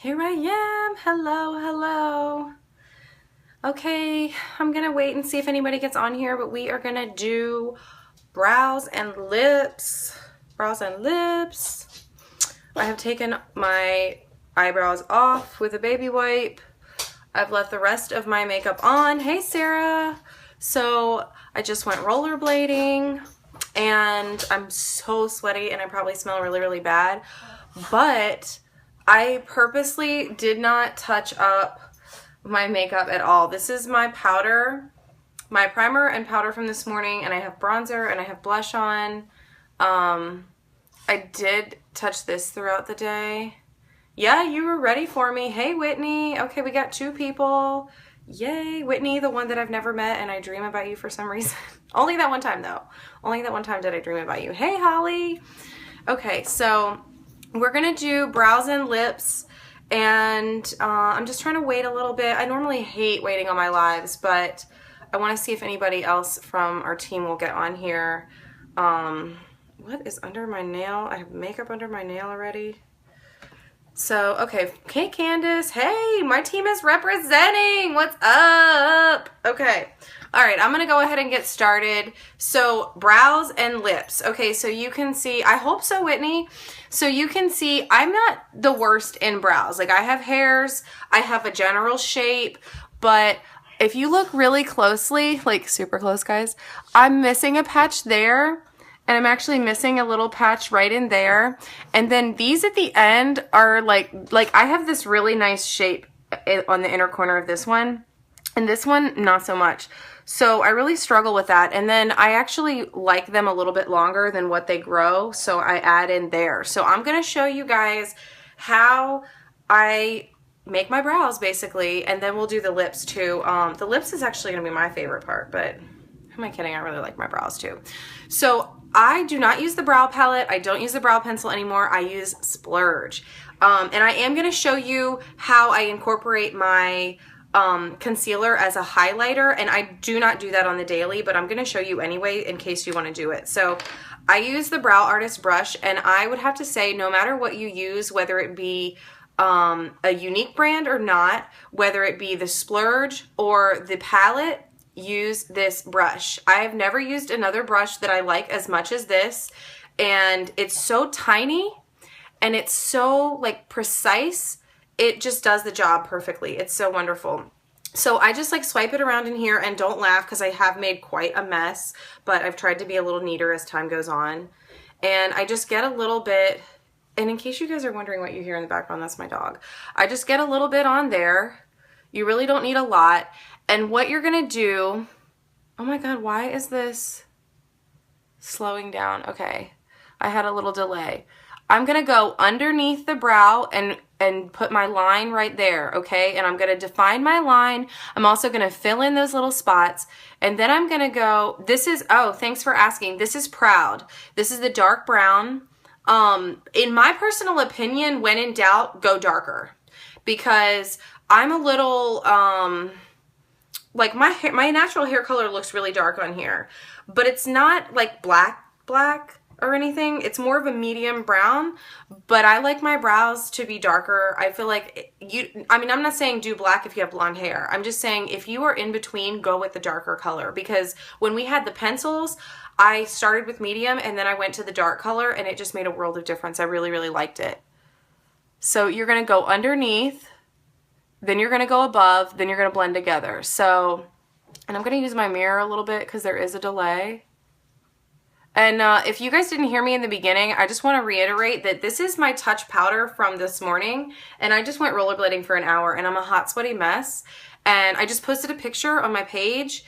Here I am. Hello, hello. Okay, I'm gonna wait and see if anybody gets on here, but we are gonna do brows and lips. Brows and lips. I have taken my eyebrows off with a baby wipe. I've left the rest of my makeup on. Hey, Sarah. So I just went rollerblading and I'm so sweaty and I probably smell really, really bad, but I purposely did not touch up my makeup at all. This is my powder, my primer and powder from this morning, and I have bronzer and I have blush on. I did touch this throughout the day. Yeah, you were ready for me. Hey, Whitney. Okay, we got 2 people. Yay, Whitney, the one that I've never met and I dream about you for some reason. Only that one time, though. Only that one time did I dream about you. Hey, Holly. Okay, so we're gonna do brows and lips, and I'm just trying to wait a little bit. I normally hate waiting on my lives, but I want to see if anybody else from our team will get on here. What is under my nail? I have makeup under my nail already. So, okay, Candace, hey, my team is representing. What's up? Okay. All right, I'm going to go ahead and get started. So, brows and lips. Okay, so you can see, I hope so, Whitney. So you can see I'm not the worst in brows. Like, I have hairs, I have a general shape, but if you look really closely, like super close, guys, I'm missing a patch there. And I'm actually missing a little patch right in there. And then these at the end are like I have this really nice shape on the inner corner of this one. And this one, not so much. So I really struggle with that. And then I actually like them a little bit longer than what they grow. So I add in there. So I'm going to show you guys how I make my brows basically. And then we'll do the lips too. The lips is actually going to be my favorite part, but who am I kidding? I really like my brows too. So I do not use the brow palette. I don't use the brow pencil anymore. I use Splurge. And I am going to show you how I incorporate my concealer as a highlighter. And I do not do that on the daily, but I'm going to show you anyway in case you want to do it. So I use the Brow Artist brush, and I would have to say no matter what you use, whether it be a unique brand or not, whether it be the Splurge or the palette, use this brush. I have never used another brush that I like as much as this, and it's so tiny and it's so like precise. It just does the job perfectly. It's so wonderful. So I just like swipe it around in here, and don't laugh because I have made quite a mess, but I've tried to be a little neater as time goes on. And I just get a little bit, and in case you guys are wondering what you hear in the background, that's my dog. I just get a little bit on there. You really don't need a lot. And what you're going to do, oh my God, why is this slowing down? Okay, I had a little delay. I'm going to go underneath the brow and put my line right there, okay? And I'm going to define my line. I'm also going to fill in those little spots. And then I'm going to go, this is, oh, thanks for asking. This is Proud. This is the dark brown. In my personal opinion, when in doubt, go darker. Because I'm a little, like my natural hair color looks really dark on here, but it's not like black or anything. It's more of a medium brown, but I like my brows to be darker. I feel like I'm not saying do black if you have blonde hair. I'm just saying if you are in between, go with the darker color, because when we had the pencils, I started with medium and then I went to the dark color and it just made a world of difference. I really, really liked it. So you're going to go underneath, then you're going to go above, then you're going to blend together. So, and I'm going to use my mirror a little bit because there is a delay. And if you guys didn't hear me in the beginning, I just want to reiterate that this is my touch powder from this morning. And I just went rollerblading for an hour and I'm a hot, sweaty mess. And I just posted a picture on my page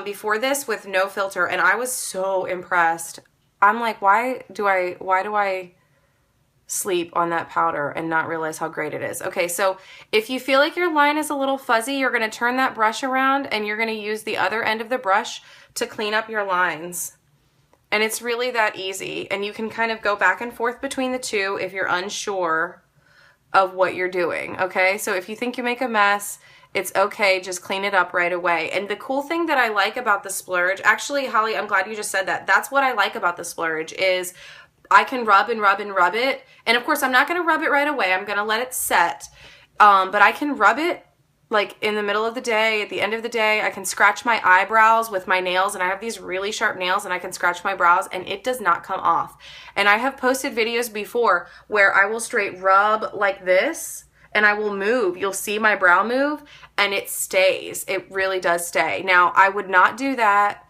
before this with no filter. And I was so impressed. I'm like, why do I sleep on that powder and not realize how great it is? Okay, so if you feel like your line is a little fuzzy, you're going to turn that brush around and you're going to use the other end of the brush to clean up your lines. And it's really that easy. And you can kind of go back and forth between the two if you're unsure of what you're doing, okay? So if you think you make a mess, it's okay, just clean it up right away. And the cool thing that I like about the Splurge, actually, Holly, I'm glad you just said that. That's what I like about the Splurge is I can rub and rub and rub it. And of course, I'm not going to rub it right away. I'm going to let it set. But I can rub it like in the middle of the day, at the end of the day. I can scratch my eyebrows with my nails, and I have these really sharp nails, and I can scratch my brows, and it does not come off. And I have posted videos before where I will straight rub like this, and I will move. You'll see my brow move, and it stays. It really does stay. Now, I would not do that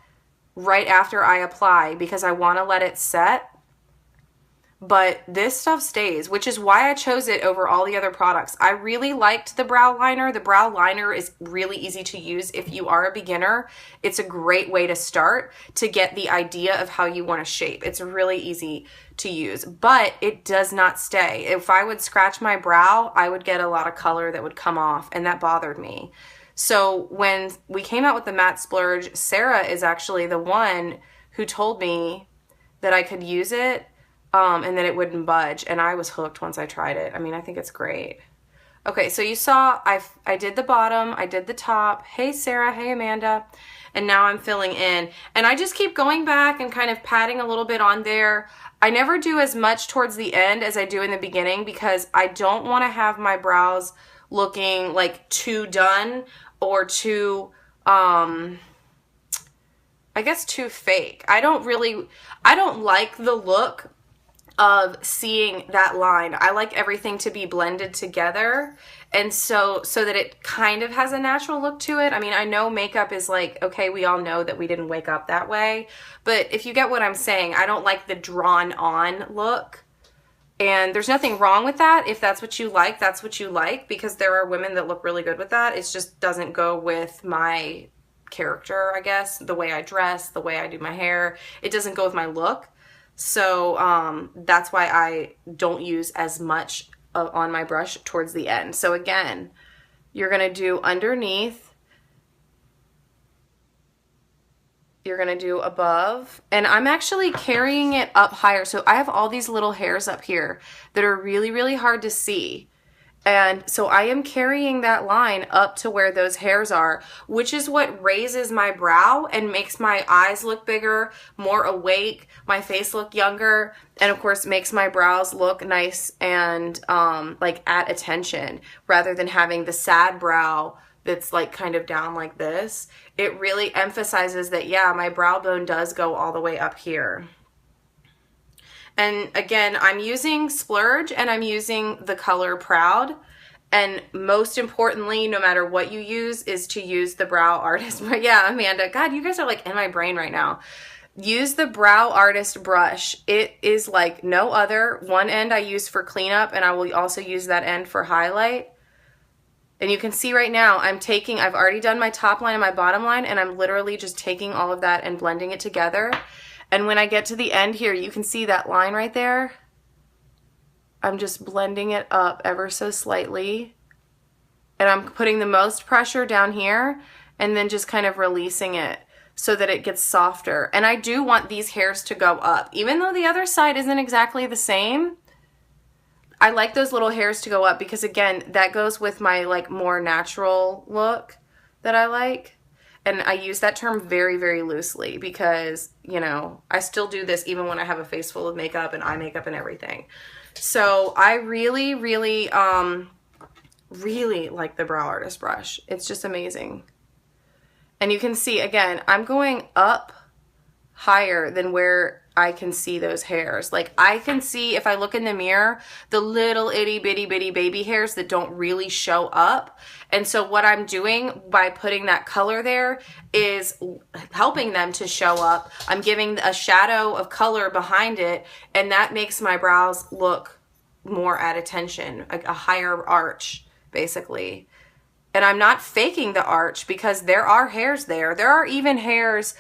right after I apply because I want to let it set. But this stuff stays, which is why I chose it over all the other products. I really liked the brow liner. The brow liner is really easy to use if you are a beginner. It's a great way to start to get the idea of how you want to shape. It's really easy to use, but it does not stay. If I would scratch my brow, I would get a lot of color that would come off, and that bothered me. So when we came out with the matte splurge, Sarah is actually the one who told me that I could use it and that it wouldn't budge, and I was hooked once I tried it. I mean, I think it's great. Okay, so you saw I did the bottom, I did the top. Hey Sarah, hey Amanda. And now I'm filling in. And I just keep going back and kind of patting a little bit on there. I never do as much towards the end as I do in the beginning because I don't want to have my brows looking like too done or too, I guess too fake. I don't like the look of seeing that line. I like everything to be blended together, and so that it kind of has a natural look to it. I mean, I know makeup is like, okay, we all know that we didn't wake up that way, but if you get what I'm saying, I don't like the drawn on look. And there's nothing wrong with that. If that's what you like, that's what you like, because there are women that look really good with that. It just doesn't go with my character, I guess, the way I dress, the way I do my hair. It doesn't go with my look. So that's why I don't use as much on my brush towards the end. So again, you're going to do underneath, you're going to do above, and I'm actually carrying it up higher. So I have all these little hairs up here that are really, really hard to see. And so I am carrying that line up to where those hairs are, which is what raises my brow and makes my eyes look bigger, more awake, my face look younger, and of course makes my brows look nice and like at attention, rather than having the sad brow that's like kind of down like this. It really emphasizes that, yeah, my brow bone does go all the way up here. And again, I'm using Splurge and I'm using the color Proud. And most importantly, no matter what you use, is to use the Brow Artist. Yeah, Amanda, God, you guys are like in my brain right now. Use the Brow Artist brush. It is like no other. One end I use for cleanup, and I will also use that end for highlight. And you can see right now, I've already done my top line and my bottom line, and I'm literally just taking all of that and blending it together. And when I get to the end here, you can see that line right there. I'm just blending it up ever so slightly. And I'm putting the most pressure down here and then just kind of releasing it so that it gets softer. And I do want these hairs to go up. Even though the other side isn't exactly the same, I like those little hairs to go up because, again, that goes with my like more natural look that I like. And I use that term very, very loosely because, you know, I still do this even when I have a face full of makeup and eye makeup and everything. So I really, really, really like the Brow Artist brush. It's just amazing. And you can see, again, I'm going up higher than where I can see those hairs. Like I can see, if I look in the mirror, the little itty bitty bitty baby hairs that don't really show up. And so what I'm doing by putting that color there is helping them to show up. I'm giving a shadow of color behind it, and that makes my brows look more at attention, a higher arch, basically. And I'm not faking the arch because there are hairs there. There are even hairs,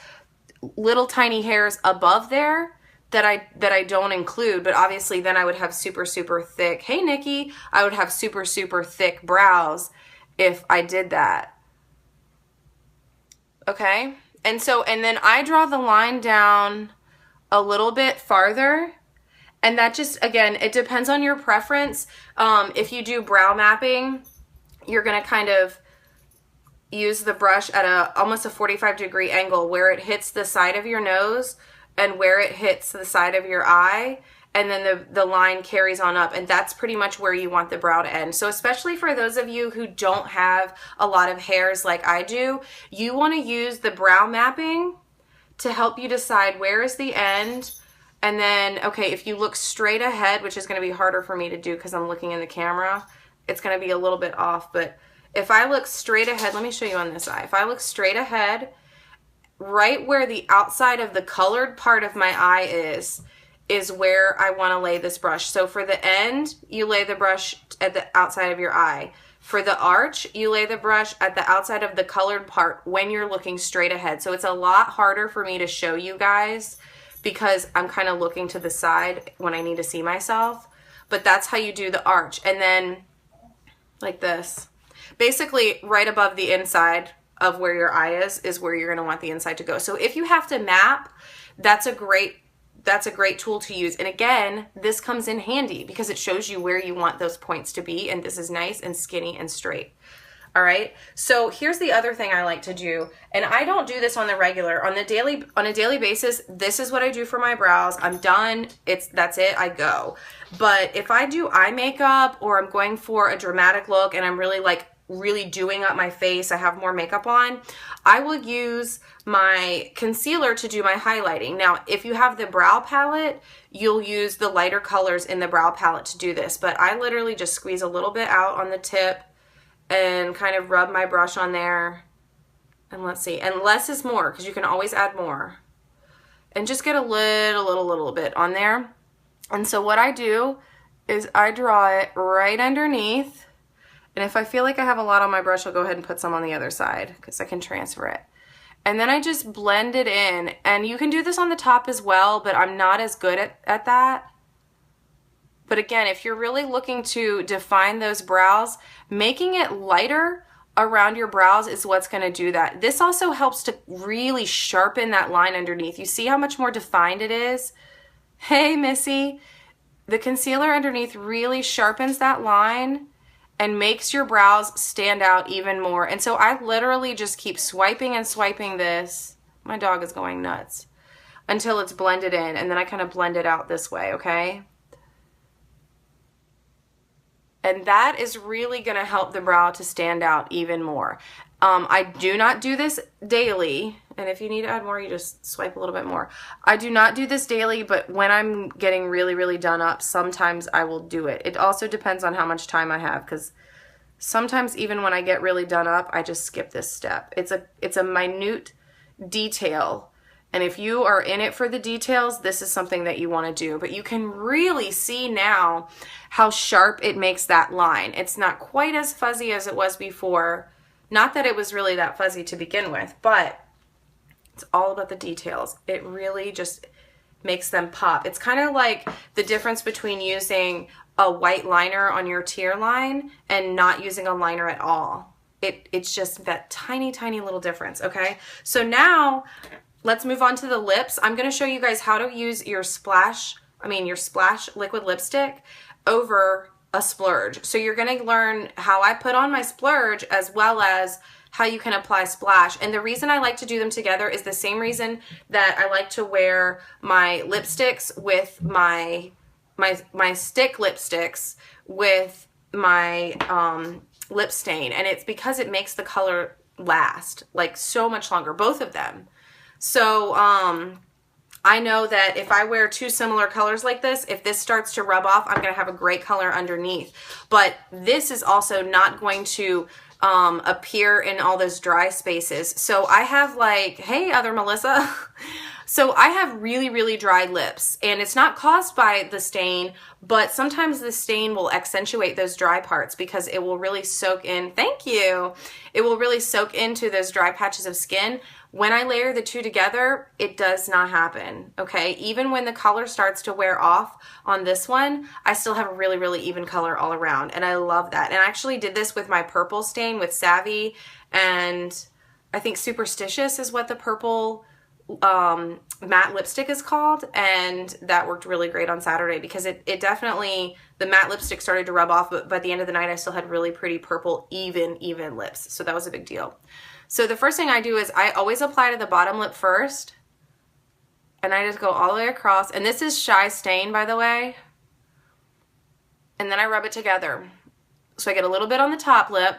little tiny hairs above there that I don't include, but obviously then I would have super, super thick, hey Nikki, I would have super, super thick brows if I did that. Okay? And then I draw the line down a little bit farther, and that just, again, it depends on your preference. If you do brow mapping, you're gonna kind of use the brush at almost a 45-degree angle where it hits the side of your nose and where it hits the side of your eye, and then the line carries on up, and that's pretty much where you want the brow to end. So especially for those of you who don't have a lot of hairs like I do, you want to use the brow mapping to help you decide where is the end. And then, okay, if you look straight ahead, which is going to be harder for me to do because I'm looking in the camera, it's going to be a little bit off, but if I look straight ahead, let me show you on this eye. If I look straight ahead, right where the outside of the colored part of my eye is where I want to lay this brush. So for the end, you lay the brush at the outside of your eye. For the arch, you lay the brush at the outside of the colored part when you're looking straight ahead. So it's a lot harder for me to show you guys because I'm kind of looking to the side when I need to see myself. But that's how you do the arch. And then like this. Basically, right above the inside of where your eye is where you're going to want the inside to go. So if you have to map, that's a great tool to use. And again, this comes in handy because it shows you where you want those points to be, and this is nice and skinny and straight. All right. So here's the other thing I like to do, and I don't do this on the regular, on a daily basis. This is what I do for my brows. I'm done. That's it. I go. But if I do eye makeup or I'm going for a dramatic look and I'm really doing up my face, I have more makeup on, I will use my concealer to do my highlighting. Now, if you have the brow palette, you'll use the lighter colors in the brow palette to do this, but I literally just squeeze a little bit out on the tip and kind of rub my brush on there. And let's see, and less is more because you can always add more. And just get a little bit on there. And so what I do is I draw it right underneath. And if I feel like I have a lot on my brush, I'll go ahead and put some on the other side because I can transfer it. And then I just blend it in. And you can do this on the top as well, but I'm not as good at that. But again, if you're really looking to define those brows, making it lighter around your brows is what's going to do that. This also helps to really sharpen that line underneath. You see how much more defined it is? Hey, Missy. The concealer underneath really sharpens that line and makes your brows stand out even more. And so I literally just keep swiping and swiping this. My dog is going nuts. Until it's blended in, and then I kind of blend it out this way, okay? And that is really going to help the brow to stand out even more. I do not do this daily, and if you need to add more, you just swipe a little bit more. I do not do this daily, but when I'm getting really done up, sometimes I will do it. It also depends on how much time I have, because sometimes even when I get really done up, I just skip this step. It's a minute detail, and if you are in it for the details, this is something that you want to do. But you can really see now how sharp it makes that line. It's not quite as fuzzy as it was before. Not that it was really that fuzzy to begin with, but it's all about the details. It really just makes them pop. It's kind of like the difference between using a white liner on your tear line and not using a liner at all. It's just that tiny little difference, okay? So now let's move on to the lips. I'm going to show you guys how to use your splash liquid lipstick over a splurge. So you're going to learn how I put on my splurge as well as how you can apply splash. And the reason I like to do them together is the same reason that I like to wear my lipsticks with my stick lipsticks with my lip stain. And it's because it makes the color last like so much longer, both of them. So I know that if I wear two similar colors like this, if this starts to rub off, I'm going to have a great color underneath. But this is also not going to appear in all those dry spaces. So I have like, hey, other Melissa. So I have really dry lips, and it's not caused by the stain, but sometimes the stain will accentuate those dry parts because it will really soak in. Thank you. It will really soak into those dry patches of skin. When I layer the two together, it does not happen, okay? Even when the color starts to wear off on this one, I still have a really even color all around, and I love that. And I actually did this with my purple stain with Savvy, and I think Superstitious is what the purple matte lipstick is called, and that worked really great on Saturday because it definitely, the matte lipstick started to rub off, but by the end of the night, I still had really pretty purple, even lips, so that was a big deal. So the first thing I do is I always apply to the bottom lip first, And I just go all the way across. And this is Shy Stain, by the way. And then I rub it together. So I get a little bit on the top lip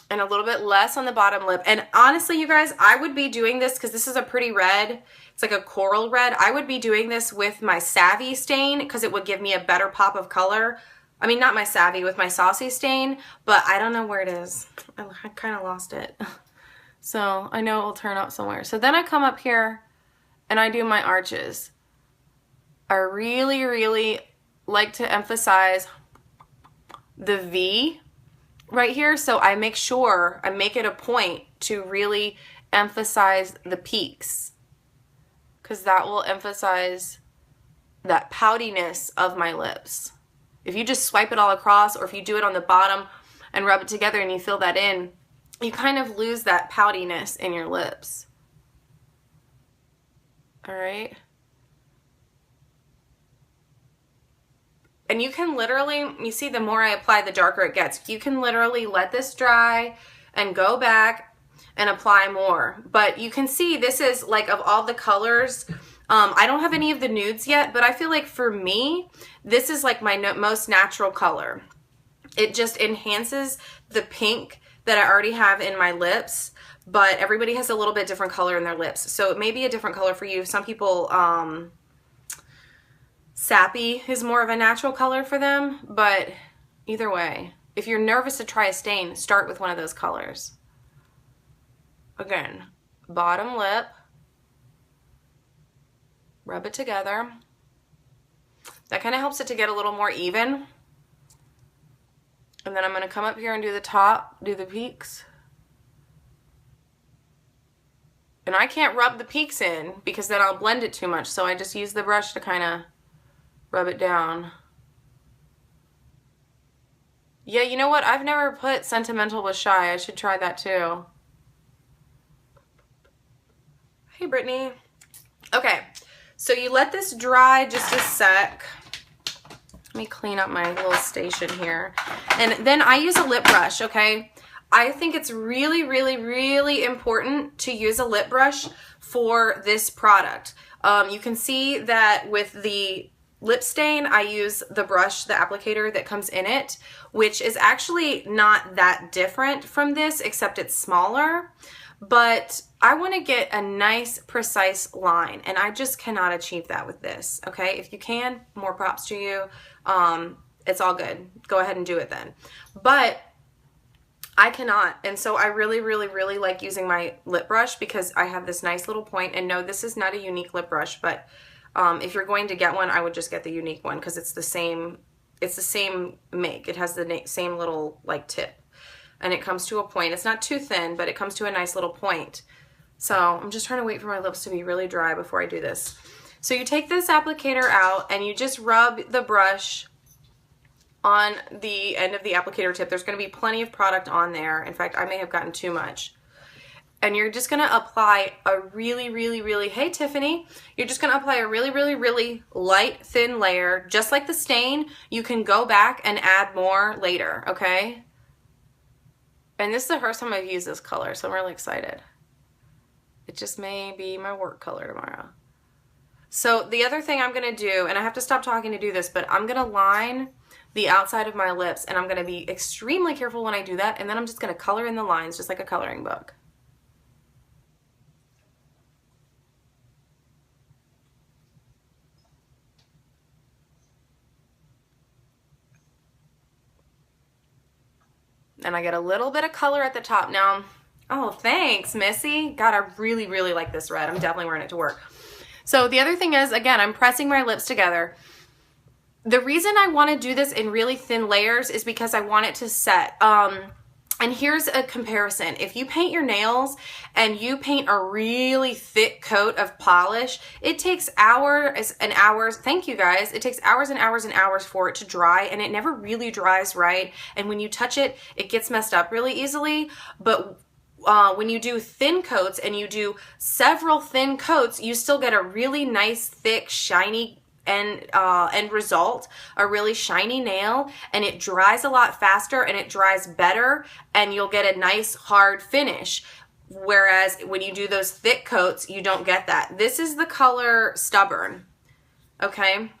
and a little bit less on the bottom lip. And honestly, you guys, I would be doing this because this is a pretty red. It's like a coral red. I would be doing this with my Savvy stain because it would give me a better pop of color. I mean, not my Savvy, with my Saucy stain, but I don't know where it is. I kind of lost it. So I know it will turn up somewhere. So then I come up here and I do my arches. I really, really like to emphasize the V right here. So I make sure I make it a point to really emphasize the peaks, because that will emphasize that poutiness of my lips. If you just swipe it all across, or if you do it on the bottom and rub it together and you fill that in, you kind of lose that poutiness in your lips. All right. And you can literally, you see, the more I apply, the darker it gets. You can literally let this dry and go back and apply more. But you can see this is like, of all the colors, I don't have any of the nudes yet, but I feel like for me, this is like my most natural color. It just enhances the pink that I already have in my lips, but everybody has a little bit different color in their lips. So it may be a different color for you. Some people, Sappy is more of a natural color for them, but either way, if you're nervous to try a stain, start with one of those colors. Again, bottom lip, rub it together. That kind of helps it to get a little more even. And then I'm going to come up here and do the top, do the peaks. And I can't rub the peaks in because then I'll blend it too much, so I just use the brush to kind of rub it down. Yeah, you know what? I've never put Sentimental with Shy. I should try that too. Hey, Brittany. Okay, so you let this dry just a sec. Let me clean up my little station here. And then I use a lip brush, okay? I think it's really, really, really important to use a lip brush for this product. You can see that with the lip stain, I use the brush, the applicator that comes in it, which is actually not that different from this, except it's smaller. But I want to get a nice, precise line, and I just cannot achieve that with this, okay? If you can, more props to you. It's all good. Go ahead and do it then. But I cannot, and so I really, really, really like using my lip brush because I have this nice little point. And no, this is not a unique lip brush, but if you're going to get one, I would just get the unique one because it's the same make. It has the same little like tip, and it comes to a point. It's not too thin, but it comes to a nice little point. So I'm just trying to wait for my lips to be really dry before I do this. So you take this applicator out and you just rub the brush on the end of the applicator tip. There's going to be plenty of product on there. In fact, I may have gotten too much. And you're just going to apply a really, really, really, hey Tiffany, you're just going to apply a really, really, really light, thin layer. Just like the stain, you can go back and add more later, okay? And this is the first time I've used this color, so I'm really excited. It just may be my work color tomorrow. So the other thing I'm going to do, and I have to stop talking to do this, but I'm going to line the outside of my lips, and I'm going to be extremely careful when I do that, and then I'm just going to color in the lines just like a coloring book. And I get a little bit of color at the top. Now, oh, thanks, Missy. God, I really, really like this red. I'm definitely wearing it to work. So the other thing is, again, I'm pressing my lips together. The reason I want to do this in really thin layers is because I want it to set. And here's a comparison. If you paint your nails and you paint a really thick coat of polish, it takes hours and hours. Thank you guys. It takes hours and hours and hours for it to dry, and it never really dries right. And when you touch it, it gets messed up really easily. But when you do thin coats and you do several thin coats, you still get a really nice, thick, shiny end result, a really shiny nail, and it dries a lot faster and it dries better, and you'll get a nice hard finish. Whereas when you do those thick coats, you don't get that. This is the color Stubborn, okay?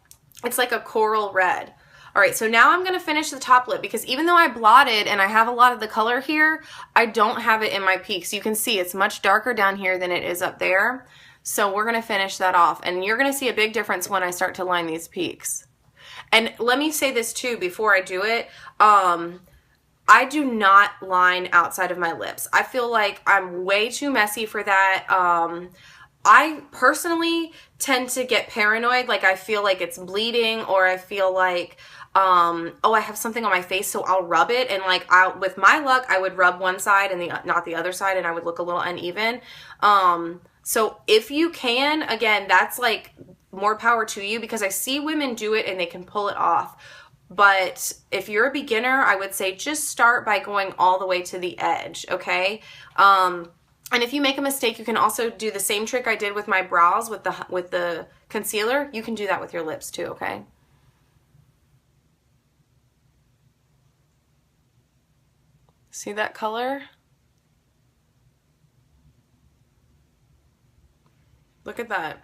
It's like a coral red. All right, so now I'm going to finish the top lip because even though I blotted and I have a lot of the color here, I don't have it in my peaks. You can see it's much darker down here than it is up there. So we're going to finish that off. And you're going to see a big difference when I start to line these peaks. And let me say this too before I do it. I do not line outside of my lips. I feel like I'm way too messy for that. I personally tend to get paranoid. Like I feel like it's bleeding, or I feel like, oh, I have something on my face, so I'll rub it. And like, with my luck, I would rub one side and not the other side, and I would look a little uneven. So if you can, again, that's like more power to you, because I see women do it and they can pull it off. But if you're a beginner, I would say just start by going all the way to the edge, okay? And if you make a mistake, you can also do the same trick I did with my brows with the concealer. You can do that with your lips too, okay? See that color? Look at that.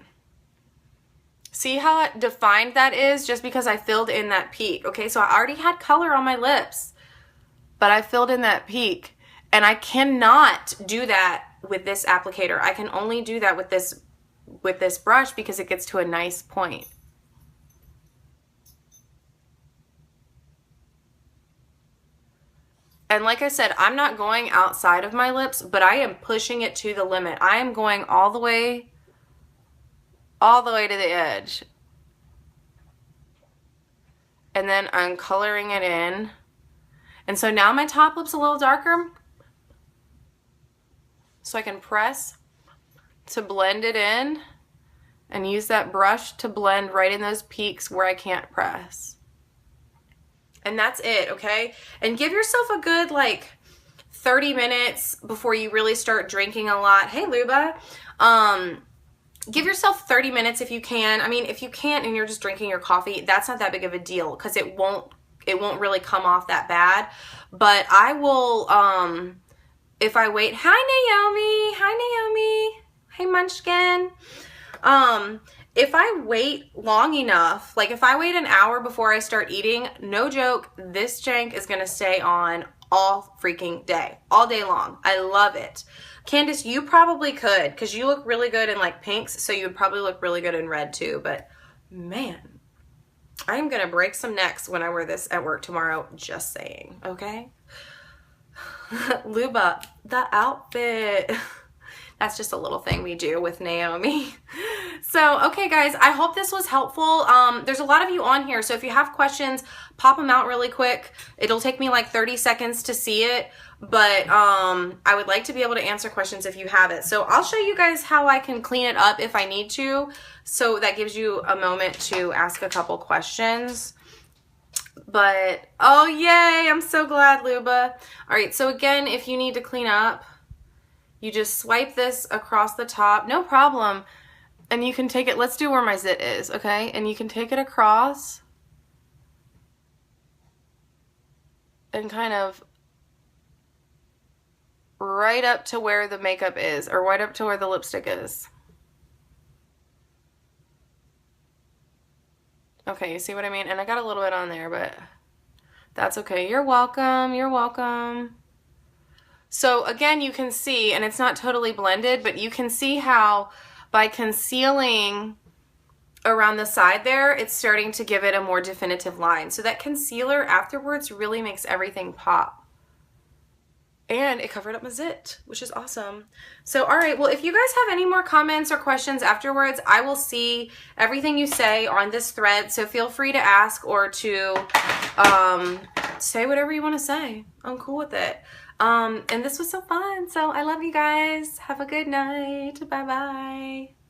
See how defined that is just because I filled in that peak. Okay, so I already had color on my lips, but I filled in that peak. And I cannot do that with this applicator. I can only do that with this brush because it gets to a nice point. And like I said, I'm not going outside of my lips, but I am pushing it to the limit. I am going all the way to the edge. And then I'm coloring it in. And so now my top lip's a little darker. So I can press to blend it in and use that brush to blend right in those peaks where I can't press. And that's it, okay? And give yourself a good like 30 minutes before you really start drinking a lot. Hey, Luba. Give yourself 30 minutes if you can. I mean, if you can't and you're just drinking your coffee, that's not that big of a deal because it won't really come off that bad. But I will, if I wait, hi Naomi, hey Munchkin. If I wait long enough, like if I wait an hour before I start eating, no joke, this jank is gonna stay on all freaking day, all day long. I love it. Candace, you probably could, because you look really good in like pinks, so you would probably look really good in red too, but man, I am gonna break some necks when I wear this at work tomorrow, just saying, okay? Luba, the outfit. That's just a little thing we do with Naomi. So, okay guys, I hope this was helpful. There's a lot of you on here, so if you have questions, pop them out really quick. It'll take me like 30 seconds to see it, but I would like to be able to answer questions if you have it. So I'll show you guys how I can clean it up if I need to, so that gives you a moment to ask a couple questions. But, oh yay, I'm so glad, Luba. All right, so again, if you need to clean up, you just swipe this across the top, no problem. And you can take it, let's do where my zit is, okay? And you can take it across and kind of right up to where the makeup is, or right up to where the lipstick is. Okay, you see what I mean? And I got a little bit on there, but that's okay. You're welcome, you're welcome. So again, you can see, and it's not totally blended, but you can see how by concealing around the side there, it's starting to give it a more definitive line. So that concealer afterwards really makes everything pop. And it covered up my zit, which is awesome. So, all right, well, if you guys have any more comments or questions afterwards, I will see everything you say on this thread. So feel free to ask or to say whatever you want to say. I'm cool with it. And this was so fun. So I love you guys. Have a good night. Bye-bye.